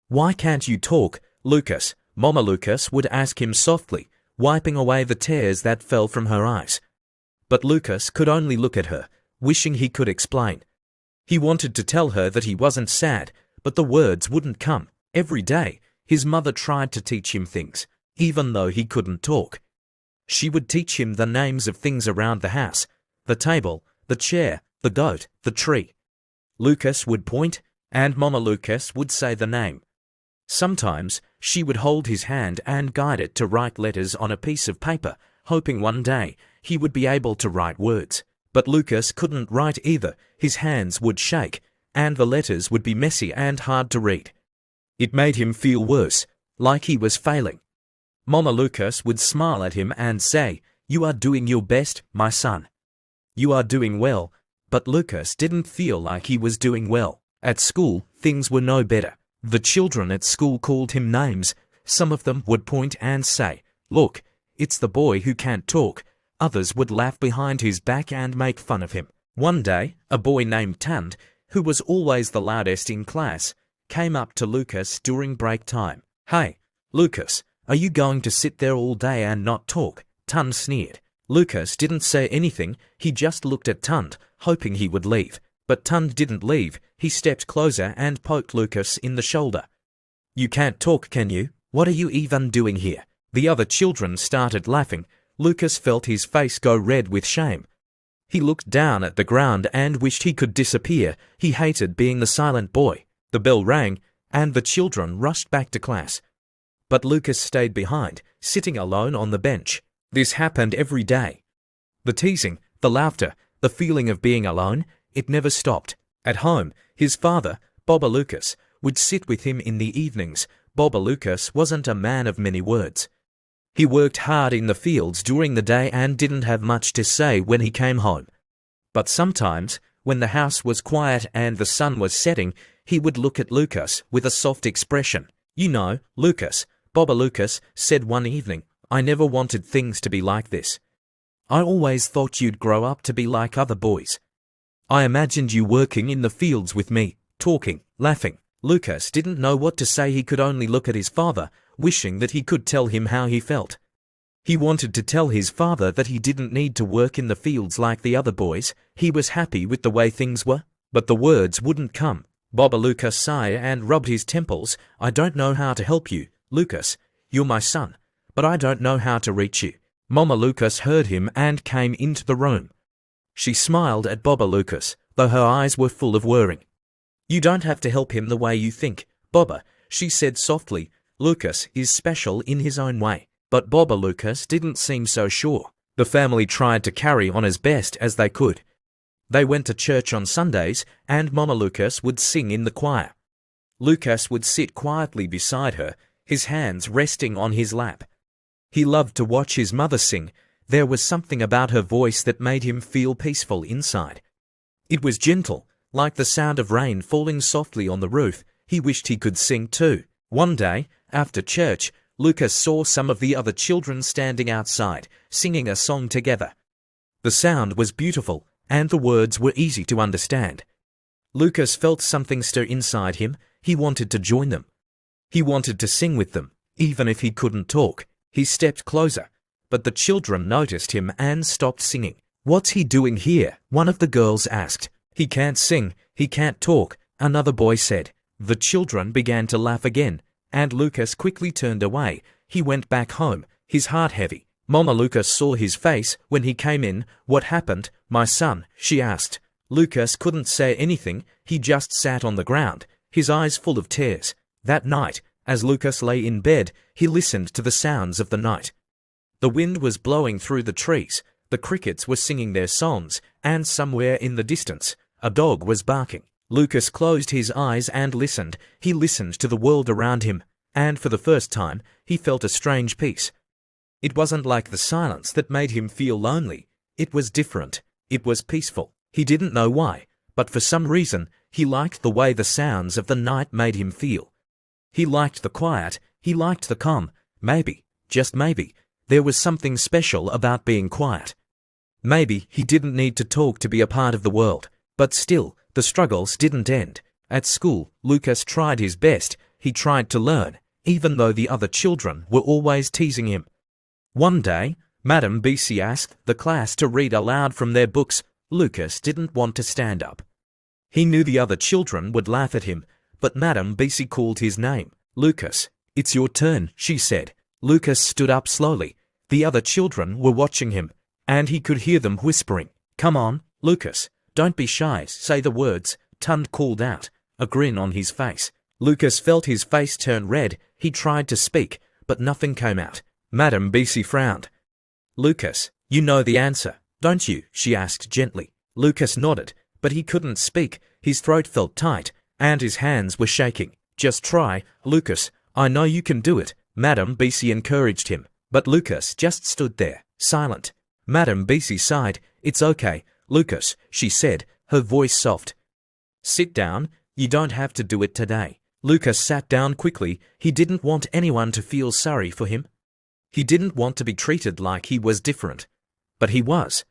"Why can't you talk, Lucas?" Mama Lucas would ask him softly, wiping away the tears that fell from her eyes. But Lucas could only look at her, wishing he could explain. He wanted to tell her that he wasn't sad, but the words wouldn't come. Every day, his mother tried to teach him things, even though he couldn't talk. She would teach him the names of things around the house, the table, the chair, the goat, the tree. Lucas would point, and Mama Lucas would say the name. Sometimes, she would hold his hand and guide it to write letters on a piece of paper, hoping one day he would be able to write words. But Lucas couldn't write either. His hands would shake, and the letters would be messy and hard to read. It made him feel worse, like he was failing. Mama Lucas would smile at him and say, "You are doing your best, my son. You are doing well." But Lucas didn't feel like he was doing well. At school, things were no better. The children at school called him names. Some of them would point and say, "Look, it's the boy who can't talk." Others would laugh behind his back and make fun of him. One day, a boy named Tund, who was always the loudest in class, came up to Lucas during break time. "Hey, Lucas, are you going to sit there all day and not talk?" Tund sneered. Lucas didn't say anything. He just looked at Tund, hoping he would leave. But Tund didn't leave. He stepped closer and poked Lucas in the shoulder. "You can't talk, can you? What are you even doing here?" The other children started laughing. Lucas felt his face go red with shame. He looked down at the ground and wished he could disappear. He hated being the silent boy. The bell rang, and the children rushed back to class. But Lucas stayed behind, sitting alone on the bench. This happened every day. The teasing, the laughter, the feeling of being alone, it never stopped. At home, his father, Baba Lucas, would sit with him in the evenings. Baba Lucas wasn't a man of many words. He worked hard in the fields during the day and didn't have much to say when he came home. But sometimes, when the house was quiet and the sun was setting, he would look at Lucas with a soft expression. "You know, Lucas," Baba Lucas said one evening, "I never wanted things to be like this. I always thought you'd grow up to be like other boys. I imagined you working in the fields with me, talking, laughing." Lucas didn't know what to say. He could only look at his father, wishing that he could tell him how he felt. He wanted to tell his father that he didn't need to work in the fields like the other boys. He was happy with the way things were. But the words wouldn't come. Baba Lucas sighed and rubbed his temples. "I don't know how to help you, Lucas. You're my son, but I don't know how to reach you." Mama Lucas heard him and came into the room. She smiled at Baba Lucas, though her eyes were full of worrying. "You don't have to help him the way you think, Baba," she said softly. "Lucas is special in his own way." But Baba Lucas didn't seem so sure. The family tried to carry on as best as they could. They went to church on Sundays, and Mama Lucas would sing in the choir. Lucas would sit quietly beside her, his hands resting on his lap. He loved to watch his mother sing. There was something about her voice that made him feel peaceful inside. It was gentle, like the sound of rain falling softly on the roof. He wished he could sing too. One day, after church, Lucas saw some of the other children standing outside, singing a song together. The sound was beautiful, and the words were easy to understand. Lucas felt something stir inside him. He wanted to join them. He wanted to sing with them, even if he couldn't talk. He stepped closer, but the children noticed him and stopped singing. "What's he doing here?" one of the girls asked. "He can't sing, he can't talk," another boy said. The children began to laugh again, and Lucas quickly turned away. He went back home, his heart heavy. Mama Lucas saw his face when he came in. "What happened, my son?" she asked. Lucas couldn't say anything. He just sat on the ground, his eyes full of tears. That night, as Lucas lay in bed, he listened to the sounds of the night. The wind was blowing through the trees, the crickets were singing their songs, and somewhere in the distance, a dog was barking. Lucas closed his eyes and listened. He listened to the world around him, and for the first time, he felt a strange peace. It wasn't like the silence that made him feel lonely. It was different. It was peaceful. He didn't know why, but for some reason, he liked the way the sounds of the night made him feel. He liked the quiet. He liked the calm. Maybe, just maybe, there was something special about being quiet. Maybe he didn't need to talk to be a part of the world. But still, the struggles didn't end. At school, Lucas tried his best. he tried to learn, even though the other children were always teasing him. One day, Madam Beasy asked the class to read aloud from their books. Lucas didn't want to stand up. He knew the other children would laugh at him, but Madam Beasy called his name. "Lucas, it's your turn," she said. Lucas stood up slowly. The other children were watching him, and he could hear them whispering, "Come on, Lucas, don't be shy, say the words," Tund called out, a grin on his face. Lucas felt his face turn red. He tried to speak, but nothing came out. Madam Beasy frowned. "Lucas, you know the answer, don't you?" she asked gently. Lucas nodded, but he couldn't speak. His throat felt tight, and his hands were shaking. "Just try, Lucas. I know you can do it," Madam Beasy encouraged him. But Lucas just stood there, silent. Madam Beasy sighed. "It's okay, Lucas," she said, her voice soft. "Sit down. You don't have to do it today." Lucas sat down quickly. He didn't want anyone to feel sorry for him. He didn't want to be treated like he was different. But he was.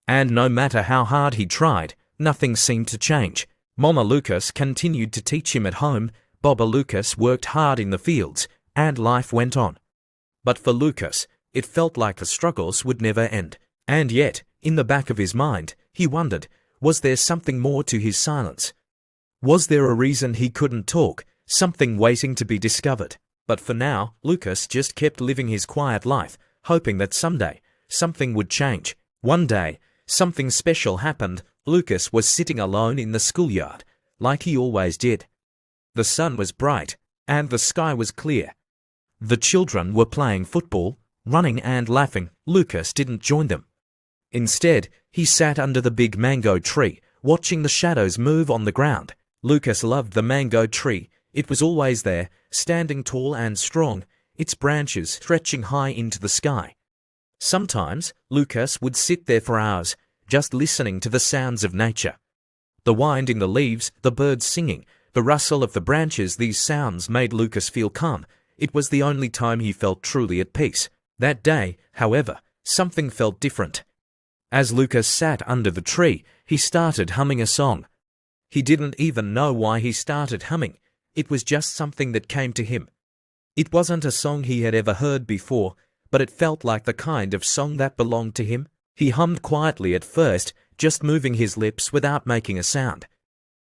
And no matter how hard he tried, nothing seemed to change. Mama Lucas continued to teach him at home. Baba Lucas worked hard in the fields, and life went on. But for Lucas, it felt like the struggles would never end. And yet, in the back of his mind, he wondered, was there something more to his silence? Was there a reason he couldn't talk, something waiting to be discovered? But for now, Lucas just kept living his quiet life, hoping that someday, something would change. One day, something special happened. Lucas was sitting alone in the schoolyard, like he always did. The sun was bright, and the sky was clear. The children were playing football, running and laughing. Lucas didn't join them. Instead, he sat under the big mango tree, watching the shadows move on the ground. Lucas loved the mango tree. It was always there, standing tall and strong, its branches stretching high into the sky. Sometimes, Lucas would sit there for hours, just listening to the sounds of nature. The wind in the leaves, the birds singing, the rustle of the branches, these sounds made Lucas feel calm. It was the only time he felt truly at peace. That day, however, something felt different. As Lucas sat under the tree, he started humming a song. He didn't even know why he started humming. It was just something that came to him. It wasn't a song he had ever heard before, but it felt like the kind of song that belonged to him. He hummed quietly at first, just moving his lips without making a sound.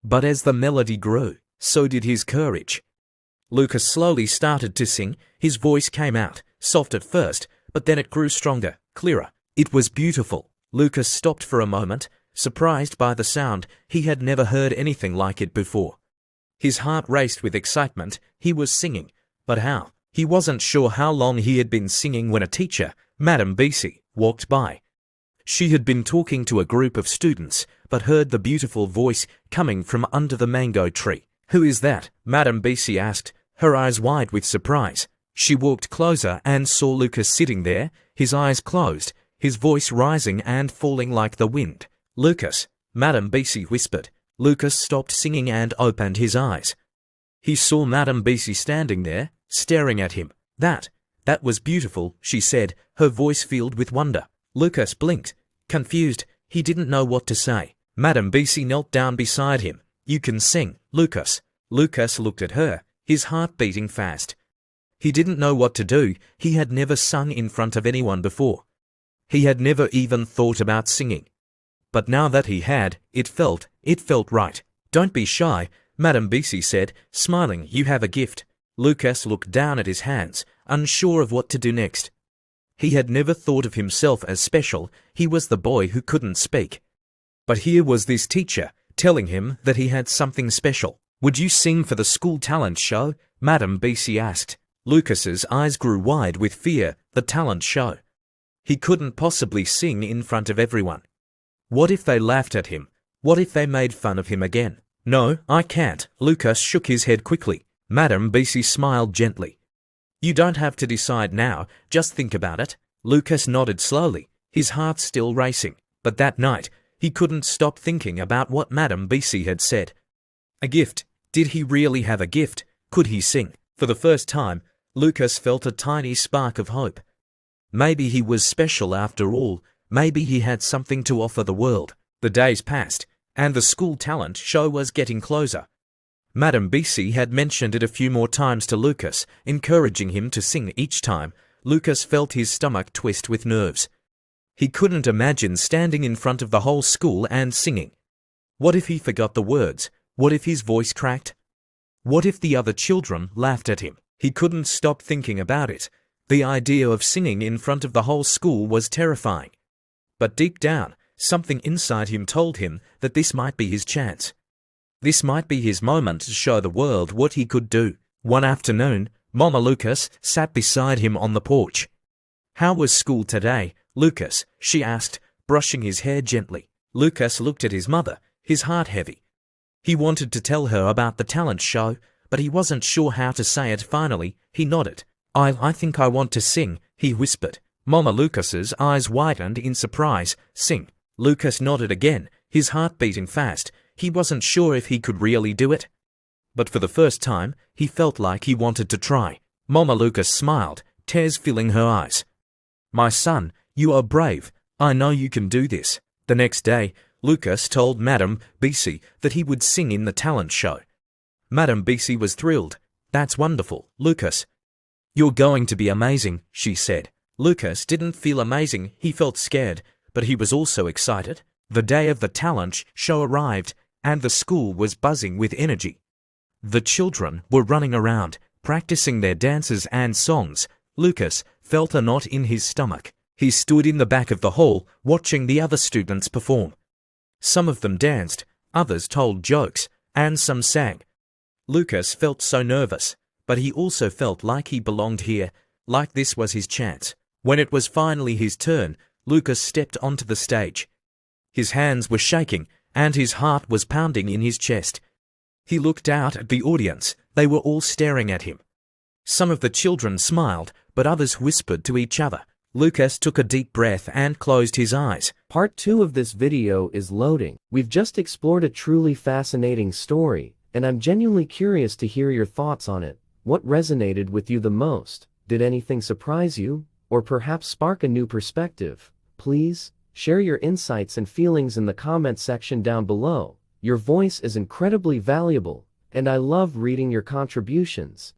But as the melody grew, so did his courage. Lucas slowly started to sing. His voice came out, soft at first, but then it grew stronger, clearer. It was beautiful. Lucas stopped for a moment, surprised by the sound. He had never heard anything like it before. His heart raced with excitement. He was singing, but how? He wasn't sure how long he had been singing when a teacher, Madam Beasy, walked by. She had been talking to a group of students, but heard the beautiful voice coming from under the mango tree. "Who is that?" Madam Beasy asked, her eyes wide with surprise. She walked closer and saw Lucas sitting there, his eyes closed, his voice rising and falling like the wind. "Lucas," Madam Beasy whispered. Lucas stopped singing and opened his eyes. He saw Madam Beasy standing there, staring at him. That was beautiful," she said, her voice filled with wonder. Lucas blinked, confused. He didn't know what to say. Madam Beasy knelt down beside him. "You can sing, Lucas." Lucas looked at her, his heart beating fast. He didn't know what to do. He had never sung in front of anyone before. He had never even thought about singing. But now that he had, it felt right. "Don't be shy," Madam Beasy said, smiling. "You have a gift." Lucas looked down at his hands, unsure of what to do next. He had never thought of himself as special. He was the boy who couldn't speak. But here was this teacher, telling him that he had something special. "Would you sing for the school talent show?" Madam Beasy asked. Lucas's eyes grew wide with fear. The talent show. He couldn't possibly sing in front of everyone. What if they laughed at him? What if they made fun of him again? "No, I can't." Lucas shook his head quickly. Madam Beasy smiled gently. "You don't have to decide now, just think about it." Lucas nodded slowly, his heart still racing. But that night, he couldn't stop thinking about what Madam Beasy had said. A gift. Did he really have a gift? Could he sing? For the first time, Lucas felt a tiny spark of hope. Maybe he was special after all. Maybe he had something to offer the world. The days passed, and the school talent show was getting closer. Madame BC had mentioned it a few more times to Lucas, encouraging him to sing each time. Lucas felt his stomach twist with nerves. He couldn't imagine standing in front of the whole school and singing. What if he forgot the words? What if his voice cracked? What if the other children laughed at him? He couldn't stop thinking about it. The idea of singing in front of the whole school was terrifying. But deep down, something inside him told him that this might be his chance. This might be his moment to show the world what he could do. One afternoon, Mama Lucas sat beside him on the porch. "How was school today, Lucas?" she asked, brushing his hair gently. Lucas looked at his mother, his heart heavy. He wanted to tell her about the talent show, but he wasn't sure how to say it. Finally, he nodded. I think I want to sing," he whispered. Mama Lucas's eyes widened in surprise. "Sing." Lucas nodded again, his heart beating fast. He wasn't sure if he could really do it. But for the first time, he felt like he wanted to try. Mama Lucas smiled, tears filling her eyes. "My son, you are brave. I know you can do this." The next day, Lucas told Madame BC that he would sing in the talent show. Madame BC was thrilled. "That's wonderful, Lucas. You're going to be amazing," she said. Lucas didn't feel amazing, he felt scared, but he was also excited. The day of the talent show arrived, and the school was buzzing with energy. The children were running around, practicing their dances and songs. Lucas felt a knot in his stomach. He stood in the back of the hall, watching the other students perform. Some of them danced, others told jokes, and some sang. Lucas felt so nervous, but he also felt like he belonged here, like this was his chance. When it was finally his turn, Lucas stepped onto the stage. His hands were shaking, and his heart was pounding in his chest. He looked out at the audience. They were all staring at him. Some of the children smiled, but others whispered to each other. Lucas took a deep breath and closed his eyes. Part 2 of this video is loading. We've just explored a truly fascinating story, and I'm genuinely curious to hear your thoughts on it. What resonated with you the most? Did anything surprise you, or perhaps spark a new perspective? Please share your insights and feelings in the comment section down below. Your voice is incredibly valuable, and I love reading your contributions.